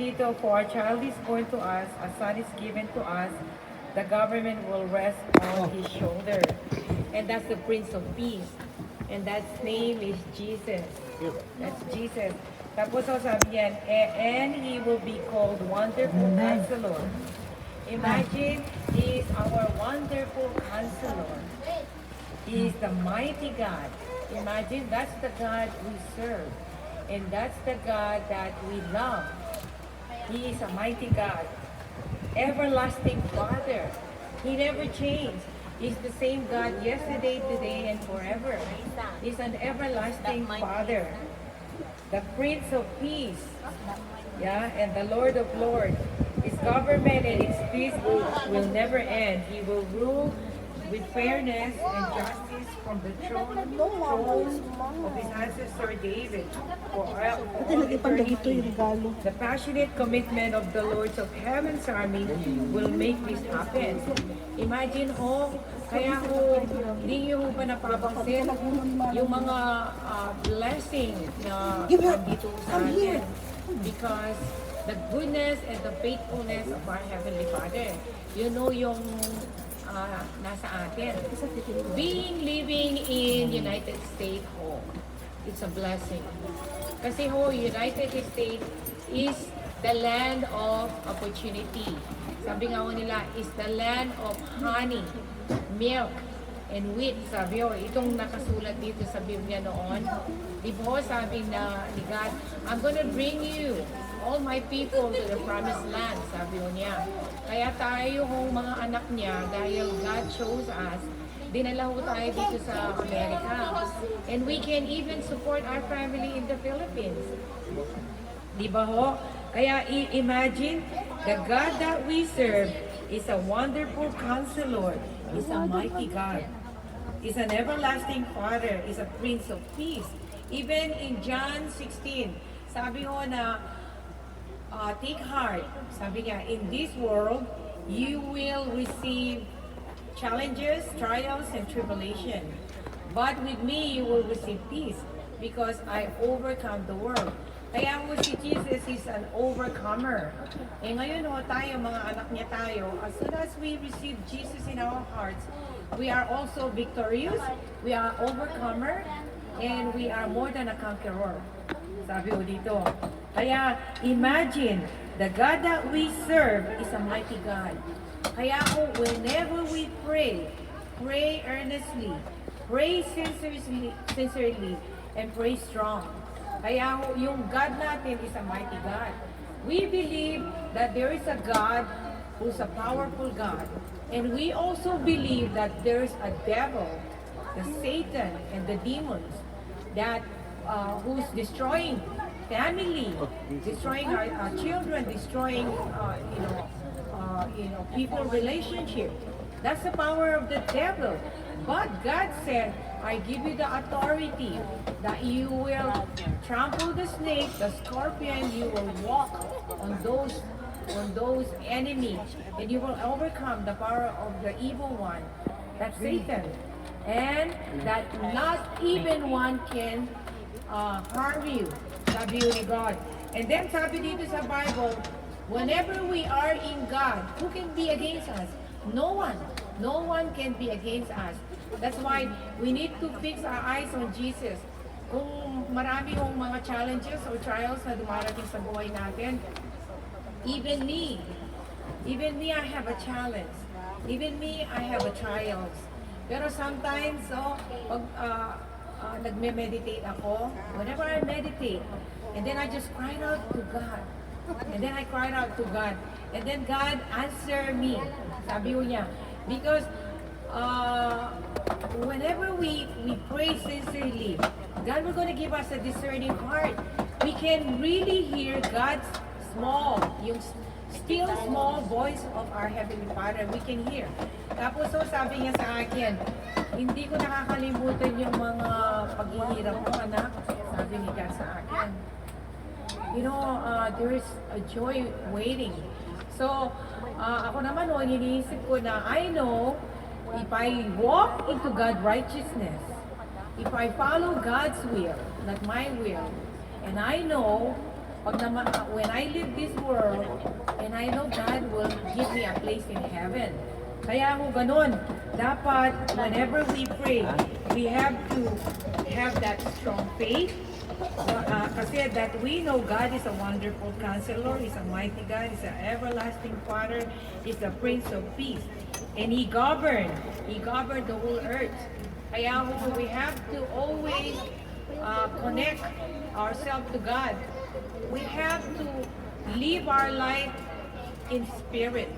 dito, for a child is born to us, a son is given to us, the government will rest on his shoulder. And that's the Prince of Peace. And that name is Jesus. That's Jesus. Tapos sabi niyan, and he will be called Wonderful Counselor. Imagine, he is our wonderful counselor. He is the mighty God. Imagine, that's the God we serve. And that's the God that we love. He is a mighty God. Everlasting Father. He never changed. He's the same God yesterday, today, and forever. He's an everlasting Father. The Prince of Peace. Yeah, and the Lord of Lords. His government and his peace will never end. He will rule with fairness and justice from the throne of his ancestor David for all eternity. The passionate commitment of the Lords of Heaven's army will make this happen. Imagine kaya hindi nyo ba napapansin yung mga blessing na nandito sa atin because the goodness and the faithfulness of our Heavenly Father. You know yung nasa atin. Living in United States, it's a blessing. Kasi United States is the land of opportunity. Sabi nga nila, is the land of honey, milk, and wheat. Sabi itong nakasulat dito sa Biblia noon. Di ba sabi ni God, I'm gonna bring you all my people to the promised land, sabi niya. Kaya tayo mga anak niya, dahil God chose us, dinala tayo dito sa Amerika. And we can even support our family in the Philippines. Di ba Kaya imagine, the God that we serve is a wonderful counselor, is a mighty God, is an everlasting Father, is a Prince of Peace. Even in John 16, sabi na, take heart. Sabi niya, in this world, you will receive challenges, trials, and tribulation. But with me, you will receive peace because I overcome the world. Kaya si Jesus is an overcomer. Ngayon tayo, mga anak niya tayo, as soon as we receive Jesus in our hearts, we are also victorious, we are overcomer, and we are more than a conqueror. Sabi dito. Kaya imagine, the God that we serve is a mighty God. Kaya whenever we pray earnestly, pray sincerely, and pray strong. Kaya yung God natin is a mighty God. We believe that there is a God who's a powerful God. And we also believe that there's a devil, the Satan, and the demons that who's destroying family, destroying our children, destroying people relationship. That's the power of the devil. But God said, I give you the authority that you will trample the snake, the scorpion, you will walk on those enemies, and you will overcome the power of the evil one, that's Satan. And that not even one can harm you, sabi ni God. And then sabi dito sa Bible, whenever we are in God, who can be against us? No one. No one can be against us. That's why we need to fix our eyes on Jesus. Kung marami yung mga challenges or trials na dumarating sa buhay natin, even me, I have a challenge. Even me, I have a trials. Pero sometimes, pag nagme-meditate ako, whenever I meditate, and then I just cried out to God. And then I cried out to God. And then God answered me. Sabi niya, because whenever we pray sincerely, God will gonna give us a discerning heart. We can really hear God's yung still small voice of our Heavenly Father. We can hear. Tapos sabi niya sa akin, hindi ko nakakalimutan yung mga paghihirap ko, anak. Sabi ni God sa akin. There is a joy waiting. So, ako naman, iniisip ko na, I know, if I walk into God's righteousness, if I follow God's will, not my will, and I know when I leave this world, and I know God will give me a place in heaven. Kaya ako ganun. Dapat, whenever we pray, we have to have that strong faith. Kasi that we know God is a wonderful counselor, He's a mighty God, He's an everlasting Father, He's the Prince of Peace. And He governed the whole earth. Kaya we have to always connect ourselves to God. We have to live our life in spirit,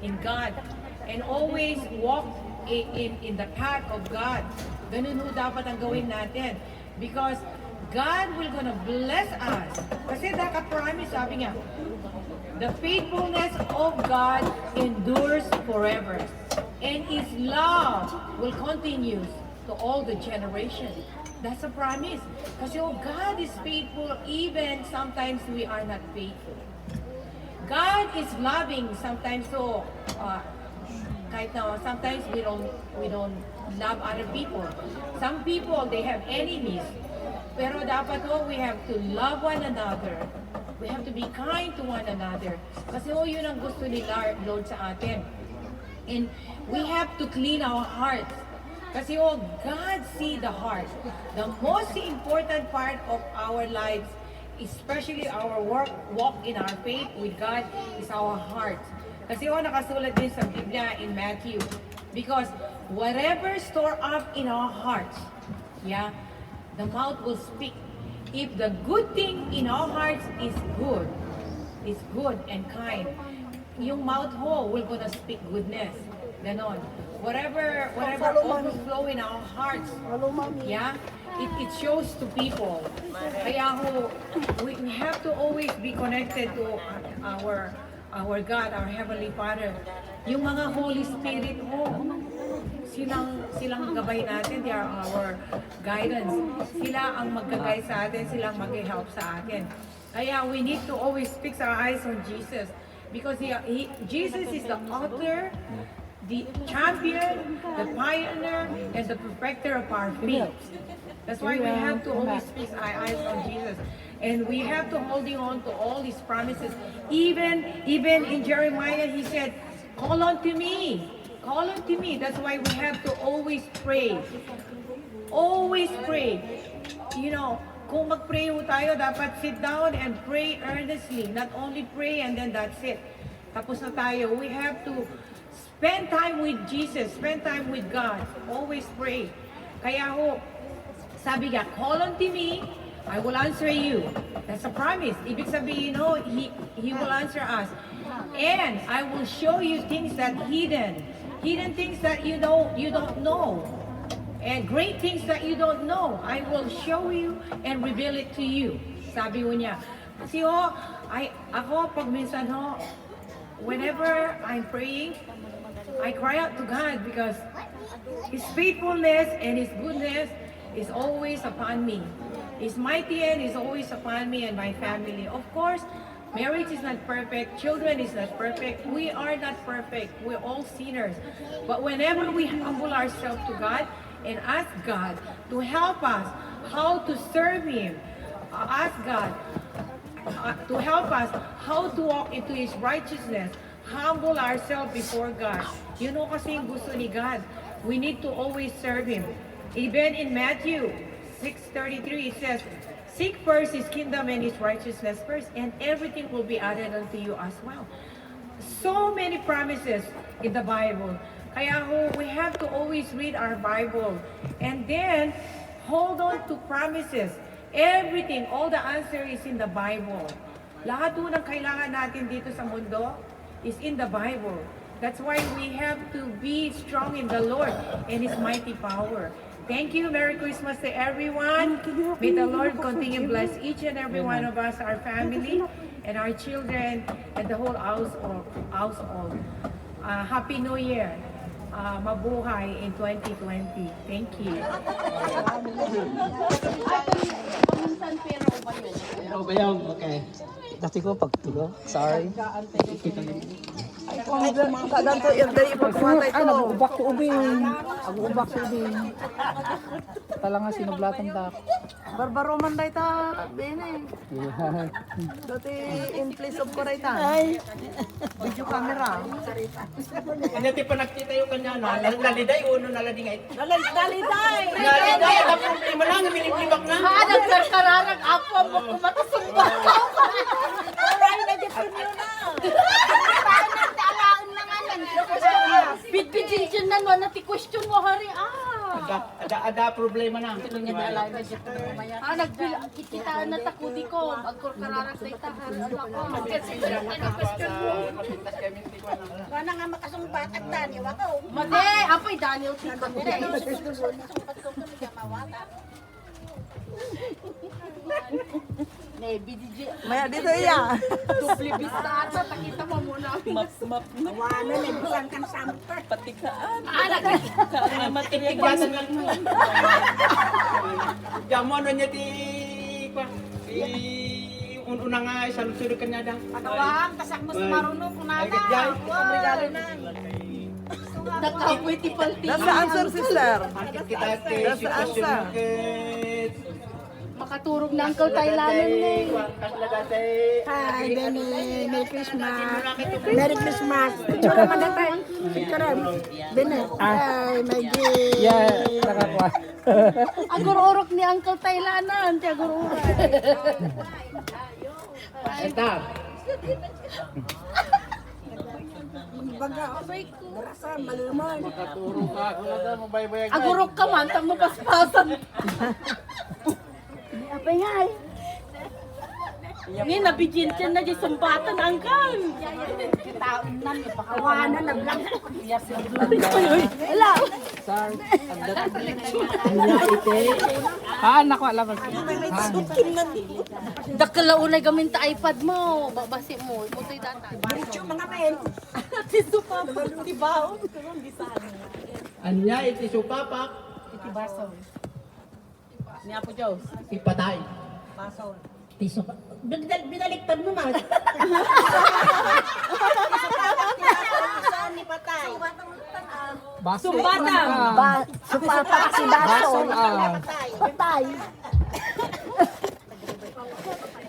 in God, and always walk in the path of God. Ganun ho dapat ang gawin natin. Because God will gonna bless us. Kasi naka-promise, sabi nga, the faithfulness of God endures forever. And His love will continue to all the generations. That's a promise. Kasi God is faithful even sometimes we are not faithful. God is loving sometimes, so kahit na sometimes we don't love other people. Some people, they have enemies. Pero dapat we have to love one another. We have to be kind to one another. Kasi yun ang gusto ni Lord sa atin. And we have to clean our hearts. Kasi God see the heart. The most important part of our lives, especially our walk in our faith with God, is our heart. Kasi nakasulat din sa Biblia in Matthew. Because whatever store up in our hearts, the mouth will speak. If the good thing in our hearts is good and kind, yung mouth will gonna speak goodness. Ganon. Whatever overflow in our hearts, it shows to people. Kaya we have to always be connected to our God, our Heavenly Father. Yung mga Holy Spirit, silang gabay natin, they are our guidance. Sila ang mag-guide sa atin, sila ang mag-help sa atin. Kaya we need to always fix our eyes on Jesus. Because Jesus is the author, the champion, the pioneer, and the perfecter of our faith. That's why we have to always fix our eyes on Jesus. And we have to holding on to all His promises. Even in Jeremiah, He said, call on to me. Call on to me. That's why we have to always pray. Always pray. Kung mag-pray tayo, dapat sit down and pray earnestly. Not only pray and then that's it. Tapos na tayo. We have to spend time with Jesus. Spend time with God. Always pray. Kaya sabi niya, call on to me, I will answer you. That's a promise. Ibig sabihin, He will answer us. And I will show you things that hidden things that you don't know. And great things that you don't know, I will show you and reveal it to you. Sabi niya. Kasi ako pag minsan whenever I'm praying, I cry out to God because His faithfulness and His goodness is always upon me. His mighty hand is always upon me and my family. Of course, marriage is not perfect, children is not perfect, we are not perfect, we're all sinners. But whenever we humble ourselves to God and ask God to help us how to serve Him, ask God to help us how to walk into His righteousness, humble ourselves before God. Kasi yung gusto ni God. We need to always serve Him. Even in Matthew 6:33, it says, seek first His kingdom and His righteousness first, and everything will be added unto you as well. So many promises in the Bible. Kaya we have to always read our Bible. And then, hold on to promises. Everything, all the answer is in the Bible. Lahat ng kailangan natin dito sa mundo is in the Bible. That's why we have to be strong in the Lord and His mighty power. Thank you. Merry Christmas to everyone. May the Lord continue to bless each and every one of us, our family, and our children, and the whole household. Happy New Year. Mabuhay in 2020. Thank you. Okay. Dati ko pagtulo. Sorry. Kadang to irday ipagkumatay Ay, to. nag-ubak si Ubing. Nag-ubak si Ubing. Tala nga sinublatan ta. Barbaro man day ta. Bene. Yan. Dati in place of koray ta. Ay. Video camera. Hindi pa nakita yung kanya na. Naliday, uno naladingay. Daliday. Naliday, ang problema lang, minimlibak na. Nagkarkararag apo mo kumatasumba. Oray na different yun na. Bit-bitin dyan na no, nati-question mo hari. Ada problema na. Nagkitaan na takudi ko. Agkorkararag sa itahar. Nati-question mo. Mana nga makasumbat at tani, wakaw. Made, apoy Daniel Tico. Maya dito iya. Dupli vista ata, takita mo muna. Wala na, buwan kang samper. Matigasan lang mo. Jamon niya ti una nga salud-sulod kanya da. Pagawang, kasak mas marunong kung Ay, nada. kajay. Regalo na. Nakapoy ti palti. That's the answer, sister. Bakit kita ti That's the sitwasyon answer. market? Makaturog na Uncle Thailanan eh. Hi, Benny. Merry Christmas. Merry Christmas. Picture naman na tayo. Picture. Benny. Hi, my dear. Yeah, nakakuha. Agururok ni Uncle Thailanan. Ti agururok. Eta. Baga, rasa maluman. Agurok ka man, tamo paspasan. Apa ngay? Ngayon, nabigyan siya na di sumbatan, Uncle. Kawanan na blanco. Wala. Sorry. Anak ko alam. Dakalaunay gamin ta iPad mo. Babasi mo. Mutoy data. Diretso mga men. Tiso pa. Tibaon. Anya iti supapak, Tibaso. Ni Apo Diyos. ipatay. Piso pa. Binaliktad mo man. Ni patay. Baso. Sumbatan. Supapak si Baso. Patay.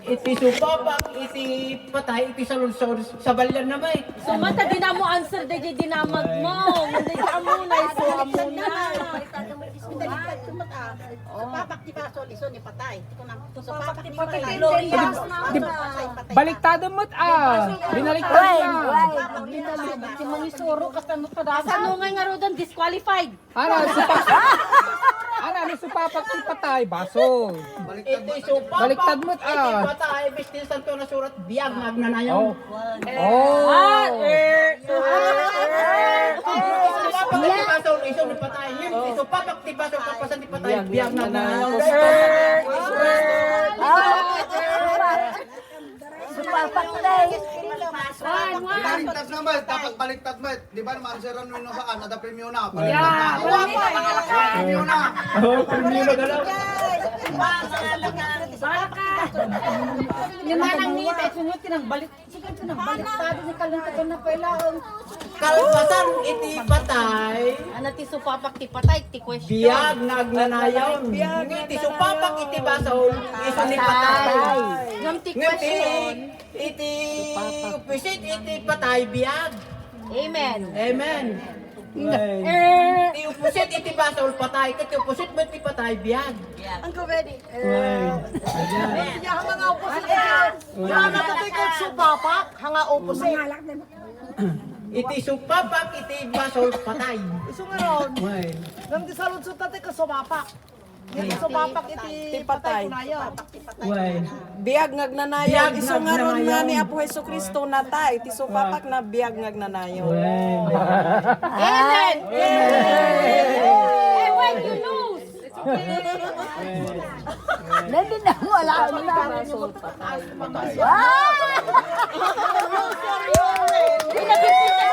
Iti supapak, iti patay, iti salud-sulod sa balyan na may. Sumata din na mo answer di dinamag mo. Hindi ka muna. Iso amuna. Supapak ti Baso, liso ni patay. Supapak ti Patay. patay. Glorious Baliktado mo't Binaliktad na. Di mo isuro kasi mo pa. Sa nungay nga rodan disqualified. Ano, supapak si patay, baso. Iti supapak, Baliktad mo't iti patay, bistin santo na surat, biyag nagnanayaw. Supapak, iti baso, iso ni patay. Iti supapak, iti baso, kapasan ti patay, biyag nagnanayaw. Supapak tayo. Baliktad na mat, dapat baliktad mat. Di ba naman si Ron Wino saan, ada premyo na. Baliktad na. Premyo na. Premium na galaw. Limanang nita, sunod ka ng balik. Sige ka ng balik. Tado ni kaluntagan na pailaon. Kalpasan, iti patay, Ano ti supapak ti patay, ti question. biyag nagnanayaw. Iti supapak, iti baso, iso ni patay. Yung ti Ngiti, question. iti upisit, iti patay, biyag. Amen. Amen. Iti upusit, iti baso, patay. Iti upusit, ba't iti patay, biyag. Ang ready. Ayan. Hanga opposite. Hanga tatikot supapak. Hanga opposite. Iti supapak, iti baso, patay. Iso nga ron. Nang di salud sa tate ka sumapak. Yung sumapak iti patay kunayo. Biag Biag ngagnanayaw. Iso nga ron nga ngagnanayaw. ni Apo Heso Kristo na ta. Iti supapak na biag ngagnanayaw. Amen. Hey, wait, you lose. Nandun na wala. Wow! Pinabibigyan